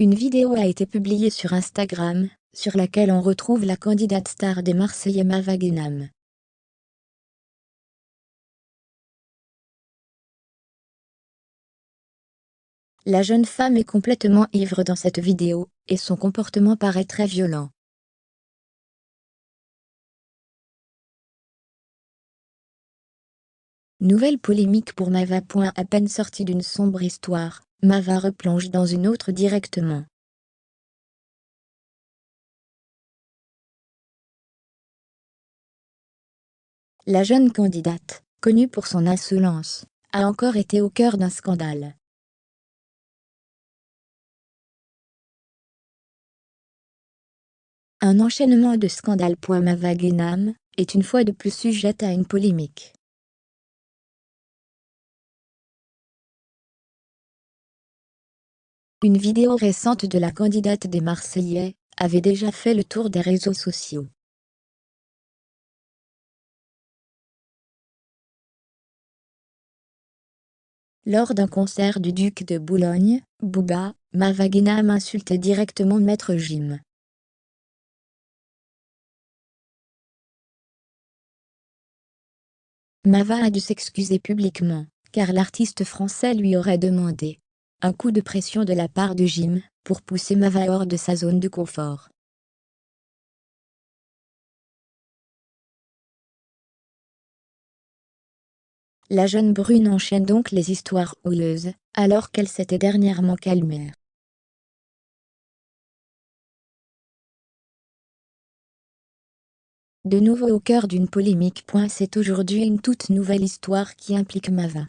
Une vidéo a été publiée sur Instagram, sur laquelle on retrouve la candidate star des Marseillais Mava Guénam. La jeune femme est complètement ivre dans cette vidéo, et son comportement paraît très violent. Nouvelle polémique pour Mava. À peine sortie d'une sombre histoire, Mava replonge dans une autre directement. La jeune candidate, connue pour son insolence, a encore été au cœur d'un scandale. Un enchaînement de scandales. Mava Guénam est une fois de plus sujette à une polémique. Une vidéo récente de la candidate des Marseillais avait déjà fait le tour des réseaux sociaux. Lors d'un concert du Duc de Boulogne, Booba, Mava Guénam insultait directement Maître Gims. Mava a dû s'excuser publiquement, car l'artiste français lui aurait demandé un coup de pression de la part de Gims, pour pousser Mava hors de sa zone de confort. La jeune brune enchaîne donc les histoires houleuses, alors qu'elle s'était dernièrement calmée. De nouveau au cœur d'une polémique. C'est aujourd'hui une toute nouvelle histoire qui implique Mava.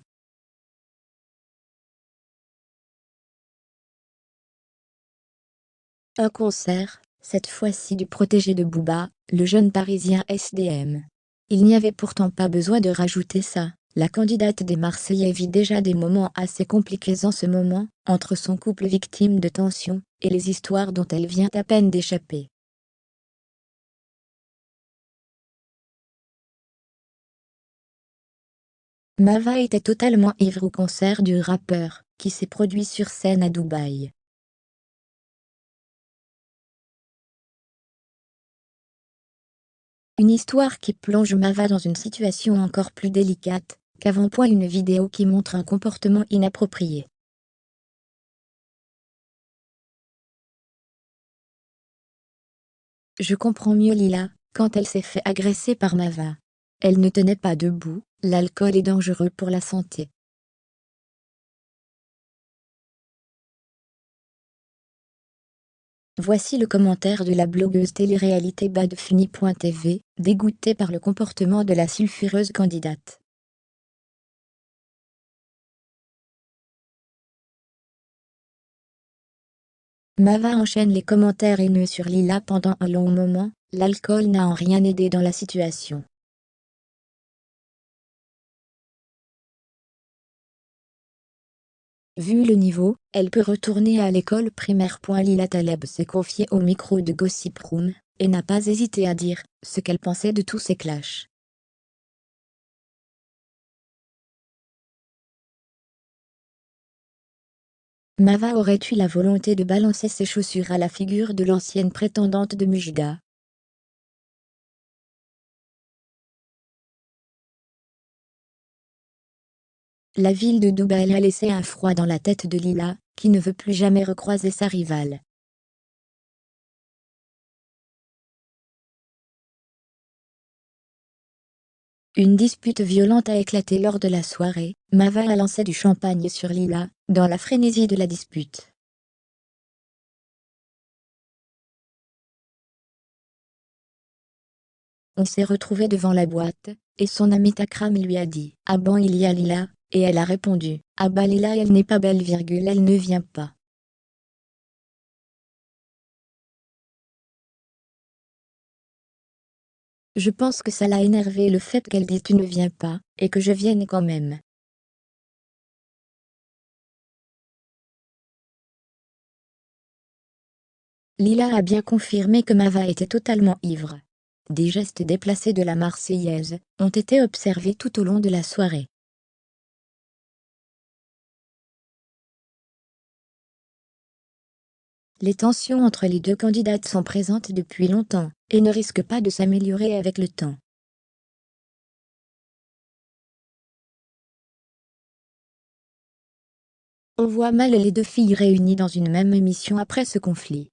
Un concert, cette fois-ci du protégé de Booba, le jeune parisien SDM. Il n'y avait pourtant pas besoin de rajouter ça. La candidate des Marseillais vit déjà des moments assez compliqués en ce moment, entre son couple victime de tensions, et les histoires dont elle vient à peine d'échapper. Mava était totalement ivre au concert du rappeur, qui s'est produit sur scène à Dubaï. Une histoire qui plonge Mava dans une situation encore plus délicate qu'avant. Une vidéo qui montre un comportement inapproprié. Je comprends mieux Lila, quand elle s'est fait agresser par Mava. Elle ne tenait pas debout, l'alcool est dangereux pour la santé. Voici le commentaire de la blogueuse télé-réalité badfunny.tv, dégoûtée par le comportement de la sulfureuse candidate. Mava enchaîne les commentaires haineux sur Lila pendant un long moment. L'alcool n'a en rien aidé dans la situation. Vu le niveau, elle peut retourner à l'école primaire. Lila Taleb s'est confiée au micro de Gossip Room, et n'a pas hésité à dire ce qu'elle pensait de tous ces clashs. Mava aurait eu la volonté de balancer ses chaussures à la figure de l'ancienne prétendante de Mujda. La ville de Dubaï a laissé un froid dans la tête de Lila, qui ne veut plus jamais recroiser sa rivale. Une dispute violente a éclaté lors de la soirée. Mava a lancé du champagne sur Lila, dans la frénésie de la dispute. On s'est retrouvé devant la boîte, et son ami Takram lui a dit « Ah bon, il y a Lila ?» Et elle a répondu « Ah bah Lila elle n'est pas belle, elle ne vient pas. » Je pense que ça l'a énervé le fait qu'elle dise « Tu ne viens pas » et que je vienne quand même. Lila a bien confirmé que Mava était totalement ivre. Des gestes déplacés de la Marseillaise ont été observés tout au long de la soirée. Les tensions entre les deux candidates sont présentes depuis longtemps, et ne risquent pas de s'améliorer avec le temps. On voit mal les deux filles réunies dans une même émission après ce conflit.